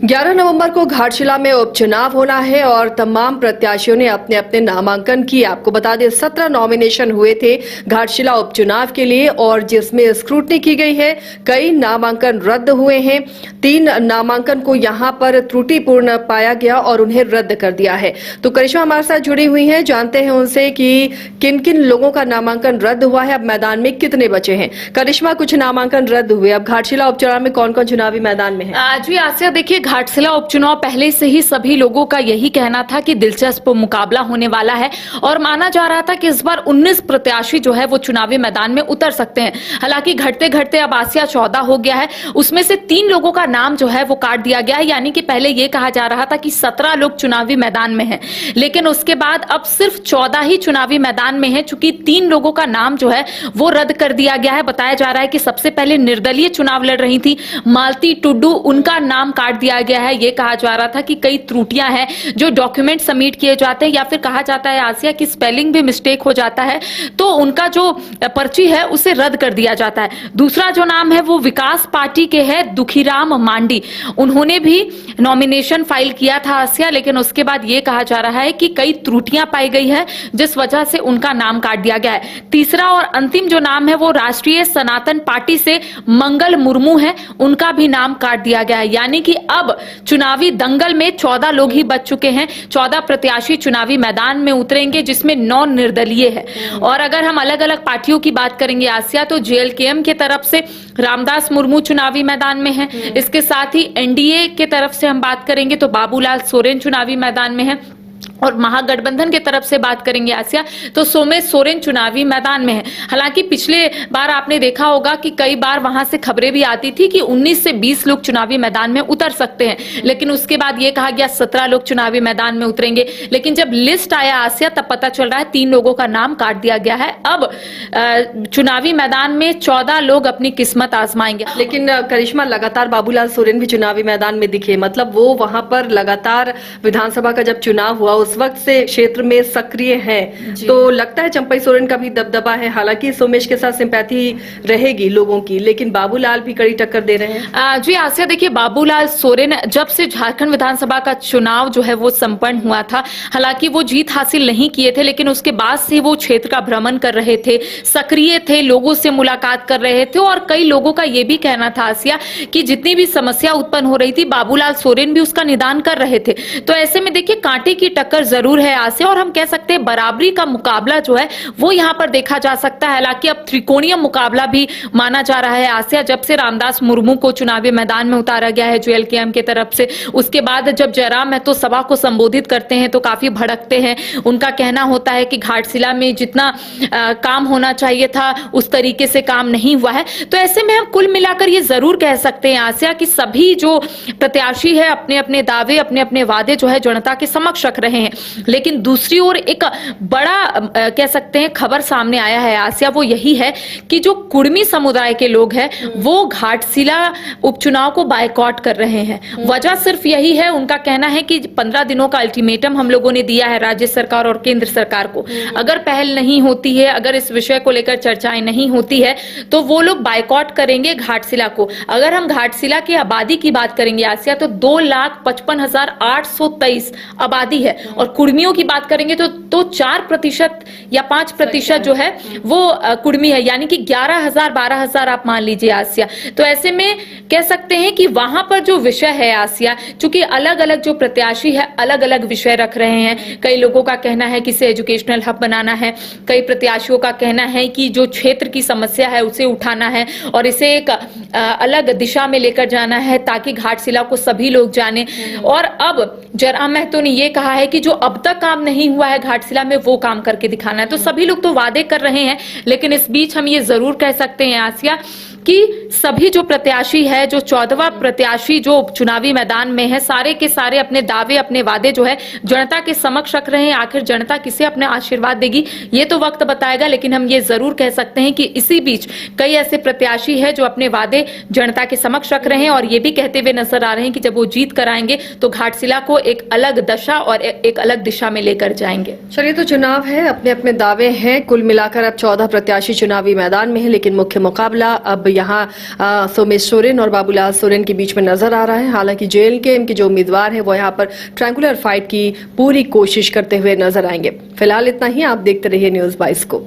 11 नवंबर को घाटशिला में उपचुनाव होना है और तमाम प्रत्याशियों ने अपने अपने नामांकन किए। आपको बता दें 17 नॉमिनेशन हुए थे घाटशिला उपचुनाव के लिए और जिसमें स्क्रूटनी की गई है। कई नामांकन रद्द हुए हैं। 3 नामांकन को यहां पर त्रुटिपूर्ण पाया गया और उन्हें रद्द कर दिया है। तो करिश्मा हमारे साथ जुड़ी हुई हैं, जानते हैं उनसे कि किन किन लोगों का नामांकन रद्द हुआ है, अब मैदान में कितने बचे हैं। करिश्मा, कुछ नामांकन रद्द हुए, अब घाटशिला उपचुनाव में कौन कौन चुनावी मैदान में है? जी आसिया, देखिए घाटशिला उपचुनाव पहले से ही सभी लोगों का यही कहना था कि दिलचस्प मुकाबला होने वाला है और माना जा रहा था कि इस बार 19 प्रत्याशी जो है वो चुनावी मैदान में उतर सकते हैं। हालांकि घटते घटते अब आसिया 14 हो गया है, उसमें से 3 लोगों का नाम जो है वो काट दिया गया है। यानी कि पहले ये कहा जा रहा था कि 17 लोग चुनावी मैदान में हैं, लेकिन उसके बाद अब सिर्फ 14 ही चुनावी मैदान में है। चूंकि 3 लोगों का नाम जो है वो रद्द कर दिया गया है। बताया जा रहा है कि सबसे पहले निर्दलीय चुनाव लड़ रही थी मालती टुड्डू, उनका नाम काट दिया गया है। ये कहा जा रहा था कि कई त्रुटियां हैं जो डॉक्यूमेंट सबमिट किए जाते हैं, या फिर कहा जाता है आसिया कि स्पेलिंग भी मिस्टेक हो जाता है तो उनका जो पर्ची है उसे रद्द कर दिया जाता है। दूसरा जो नाम है वो विकास पार्टी के है दुखीराम मांडी, उन्होंने भी नॉमिनेशन फाइल किया था आसिया, लेकिन उसके बाद ये कहा जा रहा है कि कई त्रुटियां पाई गई है जिस वजह से उनका नाम काट दिया गया है। तीसरा और अंतिम जो नाम है वो राष्ट्रीय सनातन पार्टी से मंगल मुर्मू है, उनका भी नाम काट दिया गया है। यानी कि अब चुनावी दंगल में 14 लोग ही बच चुके हैं। 14 प्रत्याशी चुनावी मैदान में उतरेंगे जिसमें 9 निर्दलीय है। और अगर हम अलग अलग पार्टियों की बात करेंगे आसिया, तो जेएलकेएम के तरफ से रामदास मुर्मू चुनावी मैदान में है। इसके साथ ही एनडीए के तरफ से हम बात करेंगे तो बाबूलाल सोरेन चुनावी मैदान में है। और महागठबंधन के तरफ से बात करेंगे आसिया तो सोमेश सोरेन चुनावी मैदान में है। हालांकि पिछले बार आपने देखा होगा कि कई बार वहां से खबरें भी आती थी कि 19 से 20 लोग चुनावी मैदान में उतर सकते हैं, लेकिन उसके बाद यह कहा गया 17 लोग चुनावी मैदान में उतरेंगे। लेकिन जब लिस्ट आया आसिया तब पता चल रहा है 3 लोगों का नाम काट दिया गया है। अब चुनावी मैदान में 14 लोग अपनी किस्मत आजमाएंगे। लेकिन करिश्मा, लगातार बाबूलाल सोरेन भी चुनावी मैदान में दिखे, मतलब वो वहां पर लगातार विधानसभा का जब चुनाव हुआ उस वक्त से क्षेत्र में सक्रिय हैं, तो लगता है चंपई सोरेन का भी दबदबा है। हालांकि सोमेश के साथ सिंपैथी रहेगी लोगों की, लेकिन बाबूलाल भी कड़ी टक्कर दे रहे हैं। जी आसिया, देखिए बाबूलाल सोरेन जब से झारखंड विधानसभा का चुनाव जो है वो संपन्न हुआ था, हालांकि वो जीत हासिल नहीं किए थे, लेकिन उसके बाद से वो क्षेत्र का भ्रमण कर रहे थे, सक्रिय थे, लोगों से मुलाकात कर रहे थे। और कई लोगों का ये भी कहना था आसिया कि जितनी भी समस्या उत्पन्न हो रही थी बाबूलाल सोरेन भी उसका निदान कर रहे थे। तो ऐसे में देखिए कांटे की टक्कर जरूर है आसिया, और हम कह सकते हैं बराबरी का मुकाबला जो है वो यहां पर देखा जा सकता है। हालांकि अब त्रिकोणीय मुकाबला भी माना जा रहा है आसिया, जब से रामदास मुर्मू को चुनावी मैदान में उतारा गया है जेएलकेएम की तरफ से। उसके बाद जब जयराम महतो सभा को संबोधित करते हैं तो काफी भड़कते हैं। उनका कहना होता है कि घाटशिला में जितना काम होना चाहिए था उस तरीके से काम नहीं हुआ है। तो ऐसे में हम कुल मिलाकर ये जरूर कह सकते हैं आसिया कि सभी जो प्रत्याशी है अपने अपने दावे, अपने अपने वादे जो है जनता के समक्ष रख रहे हैं। लेकिन दूसरी ओर एक बड़ा कह सकते हैं खबर सामने आया है आसिया, वो यही है कि जो कुर्मी समुदाय के लोग हैं वो घाटशिला उपचुनाव को बायकॉट कर रहे हैं। वजह सिर्फ यही है, उनका कहना है कि 15 दिनों का अल्टीमेटम हम लोगों ने दिया है राज्य सरकार और केंद्र सरकार को, अगर पहल नहीं होती है, अगर इस विषय को लेकर चर्चाएं नहीं होती है तो वो लोग बायकॉट करेंगे घाटशिला को। अगर हम घाटशिला की आबादी की बात करेंगे आसिया तो 2,55,823 आबादी है, और कुर्मियों की बात करेंगे तो 4% या 5% जो है वो कुर्मी है, यानी कि 11,000 12,000 आप मान लीजिए आसिया। तो ऐसे में कह सकते हैं कि वहां पर जो विषय है आसिया, चूंकि अलग अलग जो प्रत्याशी है अलग अलग विषय रख रहे हैं। कई लोगों का कहना है कि इसे एजुकेशनल हब बनाना है, कई प्रत्याशियों का कहना है कि जो क्षेत्र की समस्या है उसे उठाना है और इसे एक अलग दिशा में लेकर जाना है ताकि घाटशिला को सभी लोग जाने। और अब जयराम महतो ने यह कहा है कि जो अब तक काम नहीं हुआ है घाटशिला में वो काम करके दिखाना है। तो सभी लोग तो वादे कर रहे हैं, लेकिन इस बीच हम ये जरूर कह सकते हैं आसिया कि सभी जो प्रत्याशी है, जो 14वां प्रत्याशी जो चुनावी मैदान में है, सारे के सारे अपने दावे, अपने वादे जो है जनता के समक्ष रख रहे हैं। आखिर जनता किसे अपने आशीर्वाद देगी ये तो वक्त बताएगा, लेकिन हम ये जरूर कह सकते हैं कि इसी बीच कई ऐसे प्रत्याशी है जो अपने वादे जनता के समक्ष रख रहे हैं और ये भी कहते हुए नजर आ रहे हैं कि जब वो जीत कर आएंगे तो घाटशिला को एक अलग दशा और एक अलग दिशा में लेकर जाएंगे। चलिए, तो चुनाव है, अपने अपने दावे हैं, कुल मिलाकर अब 14 प्रत्याशी चुनावी मैदान में है, लेकिन मुख्य मुकाबला अब यहाँ सोमेश सोरेन और बाबूलाल सोरेन के बीच में नजर आ रहा है। हालांकि जेएलके के जो उम्मीदवार है वो यहाँ पर ट्रायंगुलर फाइट की पूरी कोशिश करते हुए नजर आएंगे। फिलहाल इतना ही, आप देखते रहिए न्यूज़ 22 को।